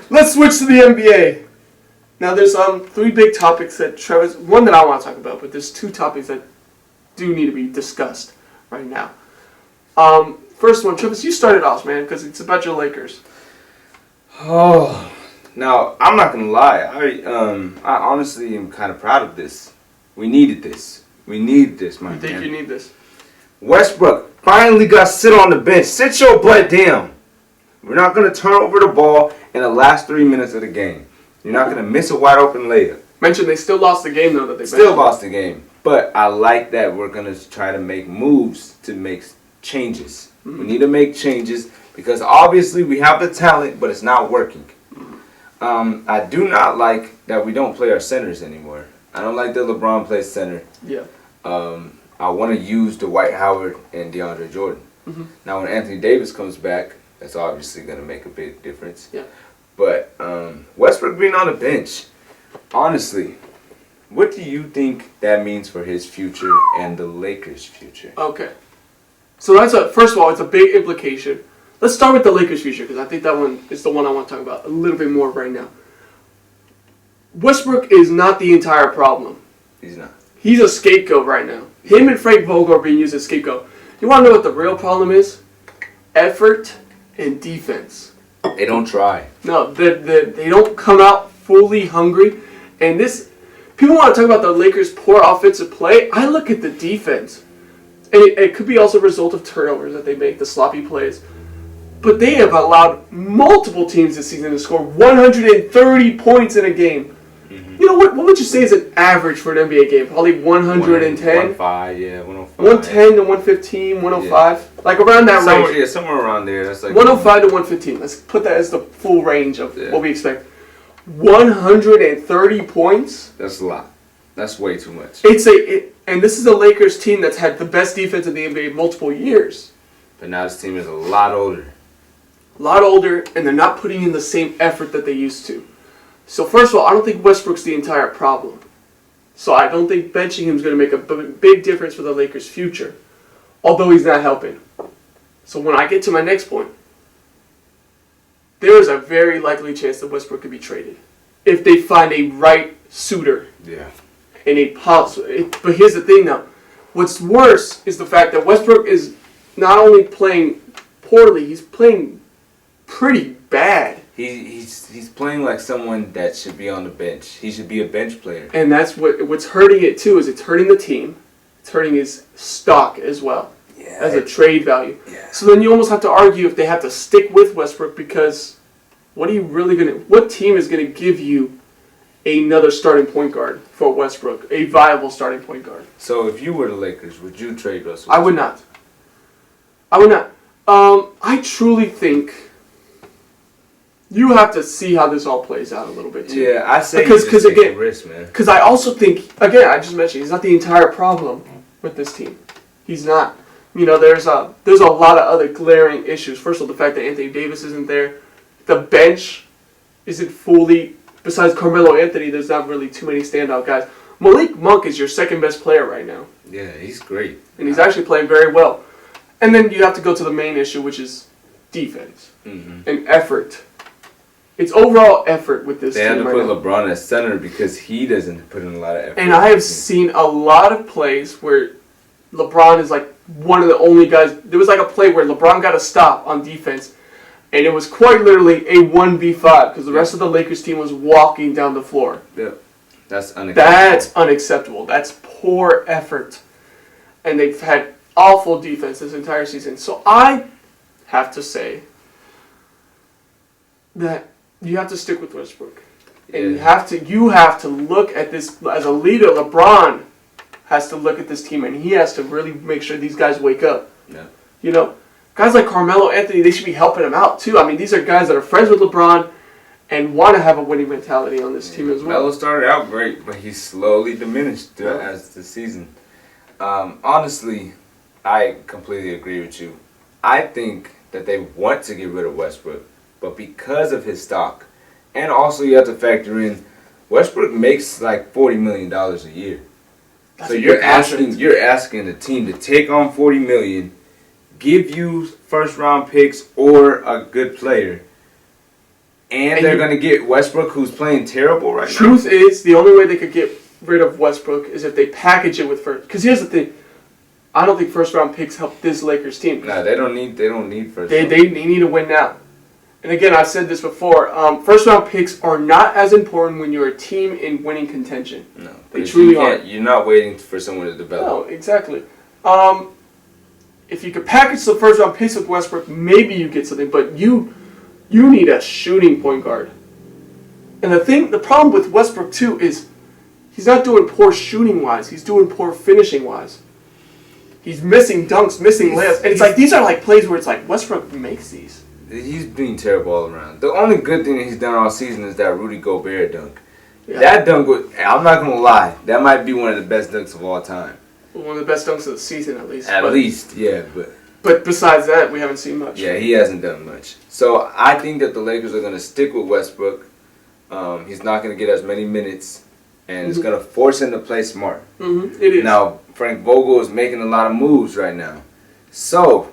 Let's switch to the NBA. Now, there's three big topics that Travis... One that I want to talk about, but there's two topics that do need to be discussed right now. First one, Travis, you started off, man, because it's about your Lakers. Oh, now, I'm not going to lie. I honestly am kind of proud of this. We needed this. We need this, my man. You think you need this? Westbrook finally got sit on the bench. Sit your butt down. We're not going to turn over the ball in the last 3 minutes of the game. You're not going to miss a wide open layup. Mention they still lost the game, though. That they still lost the game. But I like that we're going to try to make moves to make changes. Mm-hmm. We need to make changes because obviously we have the talent, but it's not working. Mm-hmm. I do not like that we don't play our centers anymore. I don't like that LeBron plays center. Yeah. I want to use Dwight Howard and DeAndre Jordan. Mm-hmm. Now, when Anthony Davis comes back, that's obviously going to make a big difference. Yeah. But Westbrook being on the bench, honestly, what do you think that means for his future and the Lakers' future? Okay. So first of all, it's a big implication. Let's start with the Lakers' future because I think that one is the one I want to talk about a little bit more right now. Westbrook is not the entire problem. He's not. He's a scapegoat right now. Him and Frank Vogel are being used as scapegoat. You want to know what the real problem is? Effort and defense. They don't try. No, they don't come out fully hungry. And people want to talk about the Lakers' poor offensive play. I look at the defense. And it could be also a result of turnovers that they make, the sloppy plays. But they have allowed multiple teams this season to score 130 points in a game. Mm-hmm. You know, what would you say is an average for an NBA game? Probably 110? 105, yeah, 105. 110 to 115, 105? Yeah. Like around that range. Yeah, somewhere around there. That's like 105 to 115. Let's put that as the full range of what we expect. 130 points? That's a lot. That's way too much. And this is a Lakers team that's had the best defense in the NBA multiple years. But now this team is a lot older. A lot older, and they're not putting in the same effort that they used to. So first of all, I don't think Westbrook's the entire problem. So I don't think benching him is going to make a big difference for the Lakers' future. Although he's not helping. So when I get to my next point, there is a very likely chance that Westbrook could be traded. If they find a right suitor. Yeah. And but here's the thing now. What's worse is the fact that Westbrook is not only playing poorly, he's playing pretty bad. He's playing like someone that should be on the bench. He should be a bench player. And that's what's hurting it too, is it's hurting the team. It's hurting his stock as well. Yeah. As a trade value. Yeah. So then you almost have to argue if they have to stick with Westbrook because what team is gonna give you another starting point guard for Westbrook, a viable starting point guard? So if you were the Lakers, would you trade Russell? I would not. I truly think you have to see how this all plays out a little bit too. Yeah, I say because take a risk, man. Because I also think, again, I just mentioned he's not the entire problem with this team. He's not. You know, there's a lot of other glaring issues. First of all, the fact that Anthony Davis isn't there, the bench isn't fully. Besides Carmelo Anthony, there's not really too many standout guys. Malik Monk is your second best player right now. Yeah, he's great. And he's actually playing very well. And then you have to go to the main issue, which is defense and effort. It's overall effort with this team. They had to right put now. LeBron at center because he doesn't put in a lot of effort. And I have seen a lot of plays where LeBron is like one of the only guys. There was like a play where LeBron got a stop on defense. And it was quite literally a 1v5 because the rest of the Lakers team was walking down the floor. Yeah, that's unacceptable. That's unacceptable. That's poor effort. And they've had awful defense this entire season. So I have to say that you have to stick with Westbrook. And you have to look at this as a leader. LeBron has to look at this team and he has to really make sure these guys wake up. Yeah. You know, guys like Carmelo Anthony, they should be helping him out too. I mean, these are guys that are friends with LeBron and want to have a winning mentality on this team as well. Melo started out great, but he slowly diminished as the season. Honestly, I completely agree with you. I think that they want to get rid of Westbrook, but because of his stock, and also you have to factor in Westbrook makes like $40 million a year. So you're asking the team to take on $40 million, give you first round picks or a good player, And they're going to get Westbrook, who's playing terrible right now. Truth is, the only way they could get rid of Westbrook is if they package it with first. Because here's the thing. I don't think first-round picks help this Lakers team. No, they don't need first They need to win now. And again, I've said this before. First-round picks are not as important when you're a team in winning contention. No, they truly aren't. You're not waiting for someone to develop. No, exactly. If you could package the first-round picks with Westbrook, maybe you get something. But you need a shooting point guard. And the problem with Westbrook too is he's not doing poor shooting-wise. He's doing poor finishing-wise. He's missing dunks, missing layups. And it's like these are like plays where it's like Westbrook makes these. He's being terrible all around. The only good thing that he's done all season is that Rudy Gobert dunk. Yeah. That dunk was, I'm not going to lie, that might be one of the best dunks of all time. One of the best dunks of the season, at least. At least, yeah. But besides that, we haven't seen much. Yeah, he hasn't done much. So I think that the Lakers are going to stick with Westbrook. He's not going to get as many minutes, and it's going to force him to play smart. Mm-hmm. It is. Now, Frank Vogel is making a lot of moves right now. So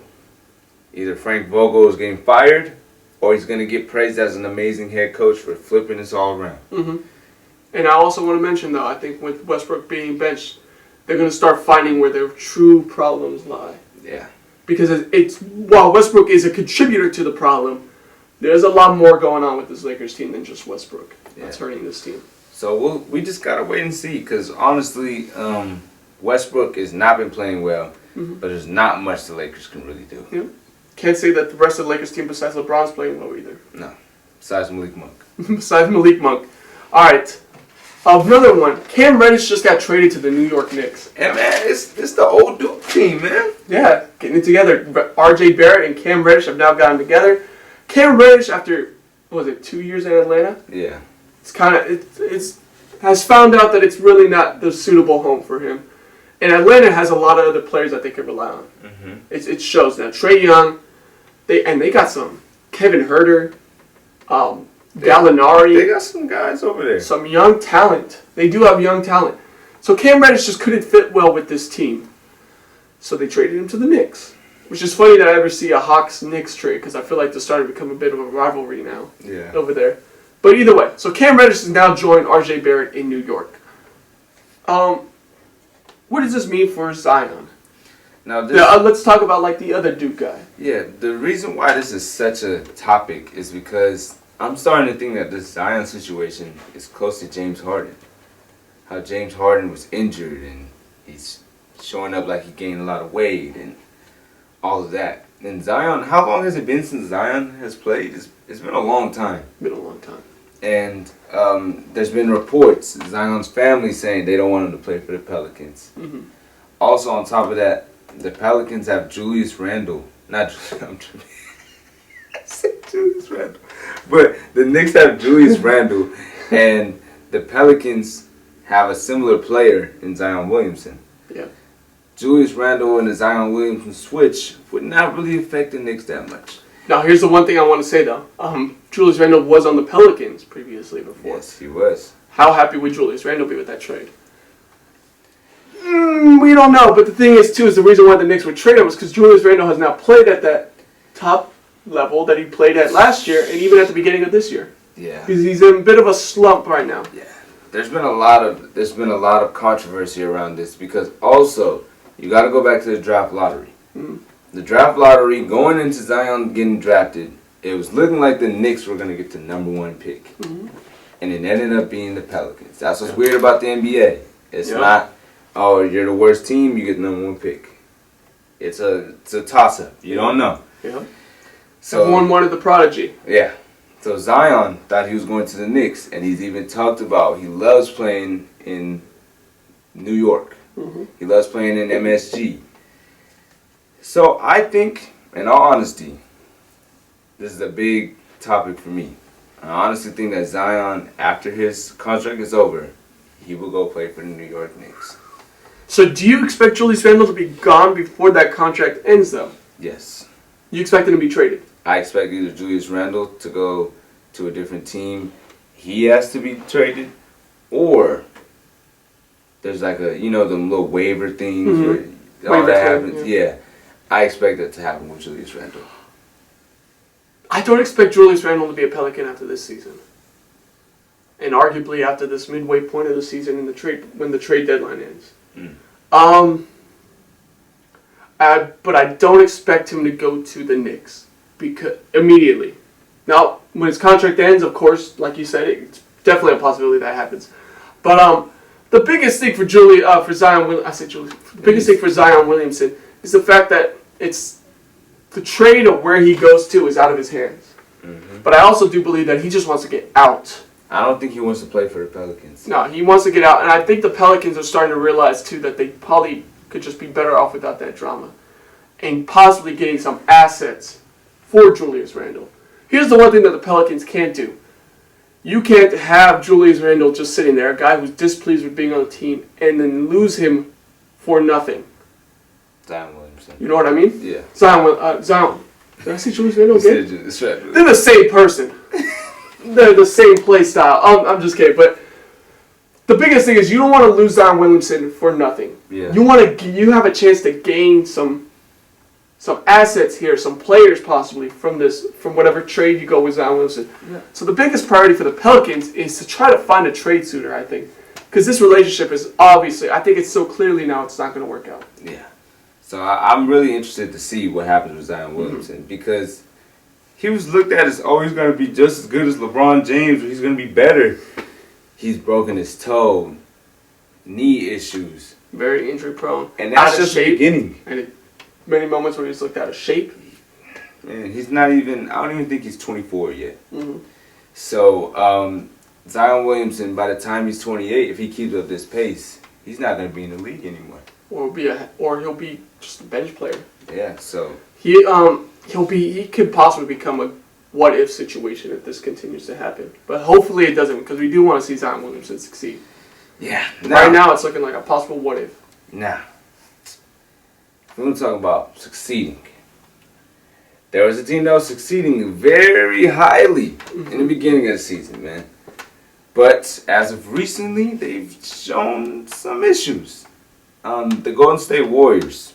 either Frank Vogel is getting fired, or he's going to get praised as an amazing head coach for flipping this all around. Mm-hmm. And I also want to mention, though, I think with Westbrook being benched, they're going to start finding where their true problems lie. Yeah. Because while Westbrook is a contributor to the problem, there's a lot more going on with this Lakers team than just Westbrook. That's hurting this team. So we just got to wait and see, because honestly, Westbrook has not been playing well, but there's not much the Lakers can really do. Yeah. Can't say that the rest of the Lakers team besides LeBron's playing well either. No. Besides Malik Monk. Besides Malik Monk. All right. Another one. Cam Reddish just got traded to the New York Knicks. And man, it's the old Duke team, man. Yeah, getting it together. R.J. Barrett and Cam Reddish have now gotten together. Cam Reddish, after, 2 years in Atlanta? Yeah. It's has found out that it's really not the suitable home for him. And Atlanta has a lot of other players that they could rely on. Mm-hmm. It shows now. Trae Young, they got some Kevin Huerter, Gallinari. They got some guys over there. Some young talent. They do have young talent. So Cam Reddish just couldn't fit well with this team. So they traded him to the Knicks. Which is funny that I ever see a Hawks-Knicks trade, because I feel like they're starting to become a bit of a rivalry now over there. But either way, so Cam Reddish has now joined R.J. Barrett in New York. What does this mean for Zion? Now, let's talk about the other Duke guy. Yeah, the reason why this is such a topic is because I'm starting to think that this Zion situation is close to James Harden. How James Harden was injured and he's showing up like he gained a lot of weight and all of that. And Zion, how long has it been since Zion has played? It's been a long time. Been a long time. And there's been reports, Zion's family saying they don't want him to play for the Pelicans. Mm-hmm. Also, on top of that, the Pelicans have Julius Randle. Not Julius, I said Julius Randle. But the Knicks have Julius Randle, and the Pelicans have a similar player in Zion Williamson. Yeah. Julius Randle and the Zion Williamson switch would not really affect the Knicks that much. Now, here's the one thing I want to say, though. Julius Randle was on the Pelicans previously before. Yes, he was. How happy would Julius Randle be with that trade? We don't know, but the thing is, too, is the reason why the Knicks would trade him was because Julius Randle has now played at that top level that he played at last year and even at the beginning of this year. Yeah. He's in a bit of a slump right now. Yeah. There's been a lot of controversy around this because also you got to go back to the draft lottery. Mm-hmm. The draft lottery, going into Zion getting drafted, it was looking like the Knicks were going to get the number one pick. Mm-hmm. And it ended up being the Pelicans. That's what's weird about the NBA. It's not, oh, you're the worst team, you get the number one pick. It's a toss-up. You don't know. Yeah. So everyone wanted the prodigy. Yeah. So Zion thought he was going to the Knicks, and he's even talked about he loves playing in New York. Mm-hmm. He loves playing in MSG. So I think, in all honesty, this is a big topic for me. I honestly think that Zion, after his contract is over, he will go play for the New York Knicks. So do you expect Julius Randle to be gone before that contract ends, though? Yes. You expect him to be traded? I expect either Julius Randle to go to a different team. He has to be traded, or there's like them little waiver things where all that happens. Yeah. I expect that to happen with Julius Randle. I don't expect Julius Randle to be a Pelican after this season. And arguably after this midway point of the season in the trade when the trade deadline ends. But I don't expect him to go to the Knicks immediately. Now, when his contract ends, of course, like you said, it's definitely a possibility that happens. But the biggest thing for Zion Williamson is the fact that it's the trade of where he goes to is out of his hands. Mm-hmm. But I also do believe that he just wants to get out. I don't think he wants to play for the Pelicans. No, he wants to get out, and I think the Pelicans are starting to realize too that they probably could just be better off without that drama, and possibly getting some assets for Julius Randle. Here's the one thing that the Pelicans can't do. You can't have Julius Randle just sitting there, a guy who's displeased with being on the team, and then lose him for nothing. Zion Williamson. You know what I mean? Yeah. Zion. Did I say Julius Randle again? Right. They're the same person. They're the same play style. I'm just kidding, but the biggest thing is you don't want to lose Zion Williamson for nothing. Yeah. You have a chance to gain some assets here, some players possibly from whatever trade you go with Zion Williamson. Yeah. So the biggest priority for the Pelicans is to try to find a trade suitor, I think, because this relationship is obviously, I think it's so clearly now it's not going to work out. Yeah. So I'm really interested to see what happens with Zion Williamson because he was looked at as always going to be just as good as LeBron James, or he's going to be better. He's broken his toe, knee issues. Very injury prone. And that's just the beginning. And many moments where he's looked out of shape. Man, he's not even, I don't even think he's 24 yet. Mm-hmm. So, Zion Williamson, by the time he's 28, if he keeps up this pace, he's not going to be in the league anymore. Or he'll be just a bench player. Yeah, so. He could possibly become a what-if situation if this continues to happen. But hopefully it doesn't, because we do want to see Zion Williamson succeed. Yeah. Right now it's looking like a possible what-if. Nah. We're going to talk about succeeding. There was a team that was succeeding very highly in the beginning of the season, man. But as of recently, they've shown some issues. The Golden State Warriors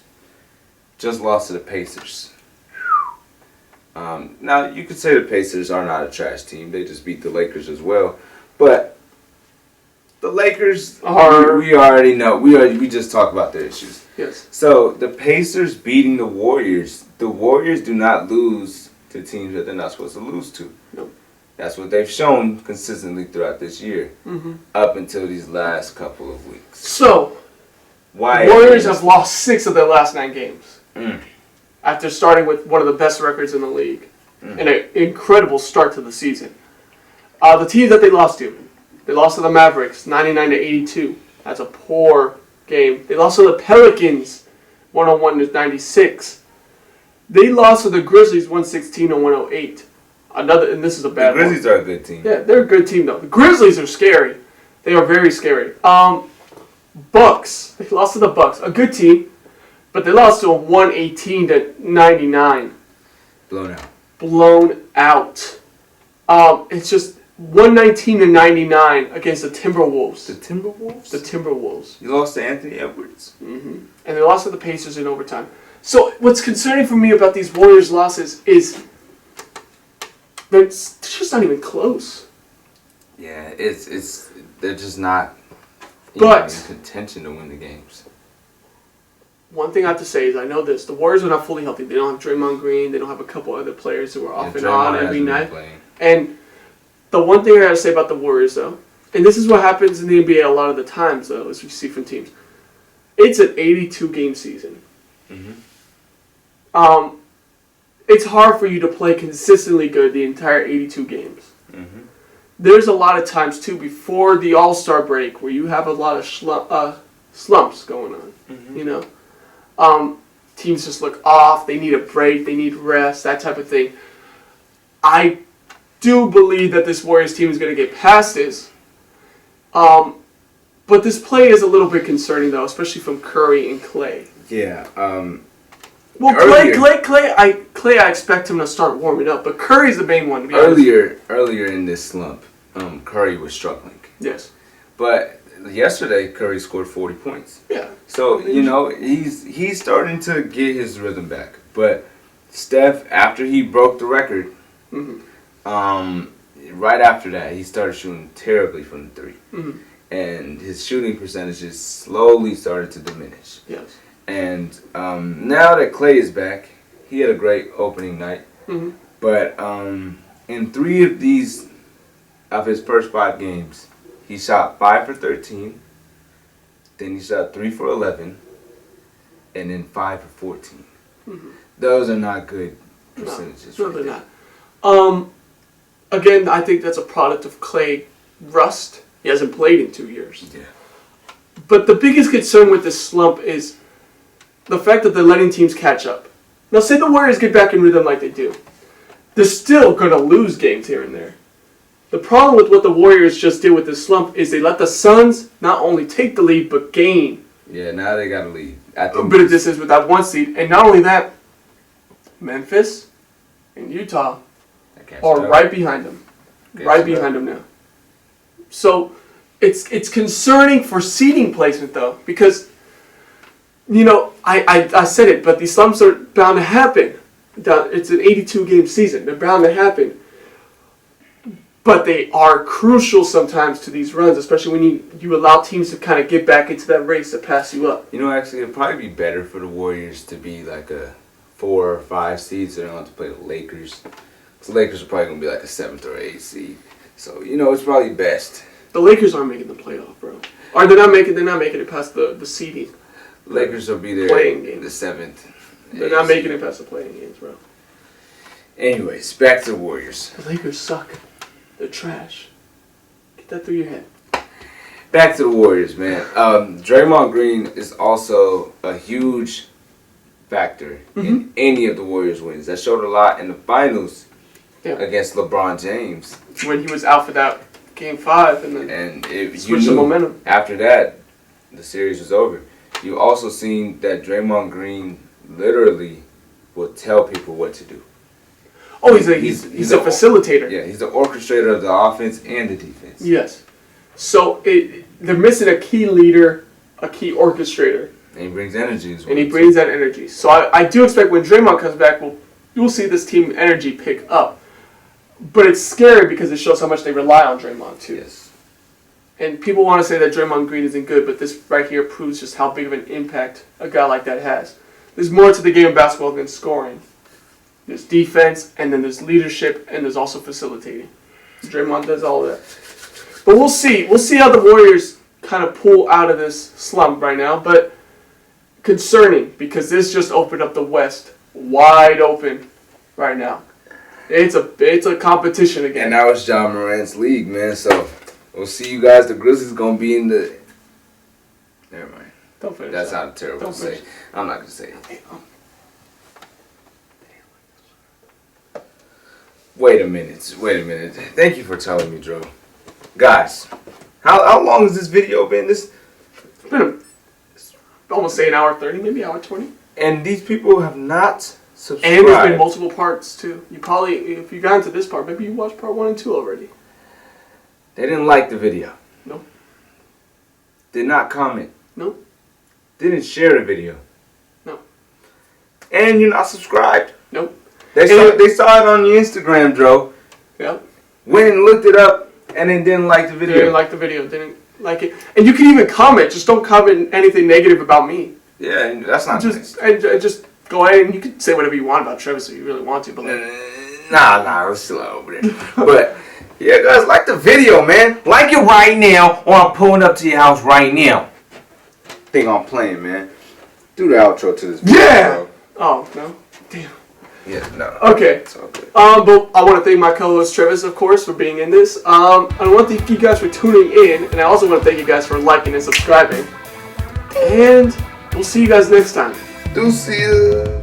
just lost to the Pacers. Now, you could say the Pacers are not a trash team. They just beat the Lakers as well. But the Lakers, we already know. We just talked about their issues. Yes. So, the Pacers beating the Warriors do not lose to teams that they're not supposed to lose to. Nope. That's what they've shown consistently throughout this year, up until these last couple of weeks. So, why the Warriors have lost 6 of their last 9 games. After starting with one of the best records in the league. And an incredible start to the season. The teams that they lost to the Mavericks, 99-82. That's a poor game. They lost to the Pelicans, 101-96. They lost to the Grizzlies, 116-108. And this is a bad one. The Grizzlies are a good team. Yeah, they're a good team, though. The Grizzlies are scary. They are very scary. Bucks. They lost to the Bucks. A good team. But they lost to a 118-99. Blown out. It's just 119-99 against the Timberwolves. The Timberwolves? The Timberwolves. You lost to Anthony Edwards. And they lost to the Pacers in overtime. So what's concerning for me about these Warriors losses is they're just not even close. Yeah, they're just not in contention to win the games. One thing I have to say is I know this. The Warriors are not fully healthy. They don't have Draymond Green. They don't have a couple other players who are off and on every night. And the one thing I got to say about the Warriors, though, and this is what happens in the NBA a lot of the times, though, as we see from teams, it's an 82-game season. It's hard for you to play consistently good the entire 82 games. There's a lot of times, too, before the All-Star break where you have a lot of slumps going on, you know? Teams just look off. They need a break. They need rest, that type of thing. I do believe that this Warriors team is going to get past this. But this play is a little bit concerning, though, especially from Curry and Clay. Yeah. Well, Clay, I expect him to start warming up, but Curry's the main one. To be earlier in this slump, Curry was struggling. Yes. But yesterday, Curry scored 40 points. Yeah. So, he's starting to get his rhythm back. But Steph, after he broke the record, Right after that, he started shooting terribly from the 3. Mm-hmm. And his shooting percentages slowly started to diminish. Yes. And now that Clay is back, he had a great opening night. Mm-hmm. But in 3 of his first 5 games, he shot 5 for 13. Then he shot 3 for 11. And then 5 for 14. Mm-hmm. Those are not good percentages. No, they're not. Again, I think that's a product of Clay rust. He hasn't played in 2 years. Yeah. But the biggest concern with this slump is the fact that they're letting teams catch up. Now, say the Warriors get back in rhythm like they do. They're still going to lose games here and there. The problem with what the Warriors just did with this slump is they let the Suns not only take the lead, but gain. Yeah, now they got to lead. A bit of distance with that 1 seed. And not only that, Memphis and Utah are right behind them. Right behind them now. So it's concerning for seeding placement, though, because, you know, I said it, but these slumps are bound to happen. It's an 82-game season. They're bound to happen. But they are crucial sometimes to these runs, especially when you allow teams to kind of get back into that race to pass you up. You know, actually, it'd probably be better for the Warriors to be like a 4 or 5 seed, so they don't have to play the Lakers. Because the Lakers are probably going to be like a 7th or 8th seed. So, you know, it's probably best. The Lakers aren't making the playoff, bro. Or they're not making it past the seeding. Lakers will be there playing in the 7th. They're not making it past the playing games, bro. Anyways, back to the Warriors. The Lakers suck. They're trash. Get that through your head. Back to the Warriors, man. Draymond Green is also a huge factor in any of the Warriors wins. That showed a lot in the finals against LeBron James. When he was out for that Game 5 and then switched the momentum. After that, the series was over. You also seen that Draymond Green literally will tell people what to do. Oh, he's a facilitator. Yeah, he's the orchestrator of the offense and the defense. Yes. So they're missing a key leader, a key orchestrator. And he brings energy as well. And he brings that energy. So I do expect when Draymond comes back, you'll see this team energy pick up. But it's scary because it shows how much they rely on Draymond, too. Yes. And people want to say that Draymond Green isn't good, but this right here proves just how big of an impact a guy like that has. There's more to the game of basketball than scoring. There's defense, and then there's leadership, and there's also facilitating. Draymond does all of that. But we'll see. We'll see how the Warriors kind of pull out of this slump right now. But concerning, because this just opened up the West wide open right now. It's a competition again. And now it's John Morant's league, man. So we'll see you guys. The Grizzlies going to be in the... Never mind. Don't finish That's that. not terrible to say. I'm not going to say it. Wait a minute. Thank you for telling me, Drew. Guys, how long has this video been? It's been almost say an hour 30, maybe hour 20. And these people have not subscribed. And there's been multiple parts too. You probably, if you got into this part, maybe you watched part 1 and 2 already. They didn't like the video. Nope. Did not comment. Nope. Didn't share the video. No. And you're not subscribed. Nope. They saw it on your Instagram, Dro. Yep. Went and looked it up and then didn't like the video. Didn't like the video. Didn't like it. And you can even comment. Just don't comment anything negative about me. Yeah, that's not just just go ahead and you can say whatever you want about Travis if you really want to. But nah, it's still over there. But yeah, guys, like the video, man. Like it right now, or I'm pulling up to your house right now. Think I'm playing, man. Do the outro to this video. Yeah. Bro. Oh no. Damn. Yeah, no. Okay. It's all good. But I want to thank my co-host Travis, of course, for being in this. I want to thank you guys for tuning in, and I also want to thank you guys for liking and subscribing. And we'll see you guys next time. Deuces.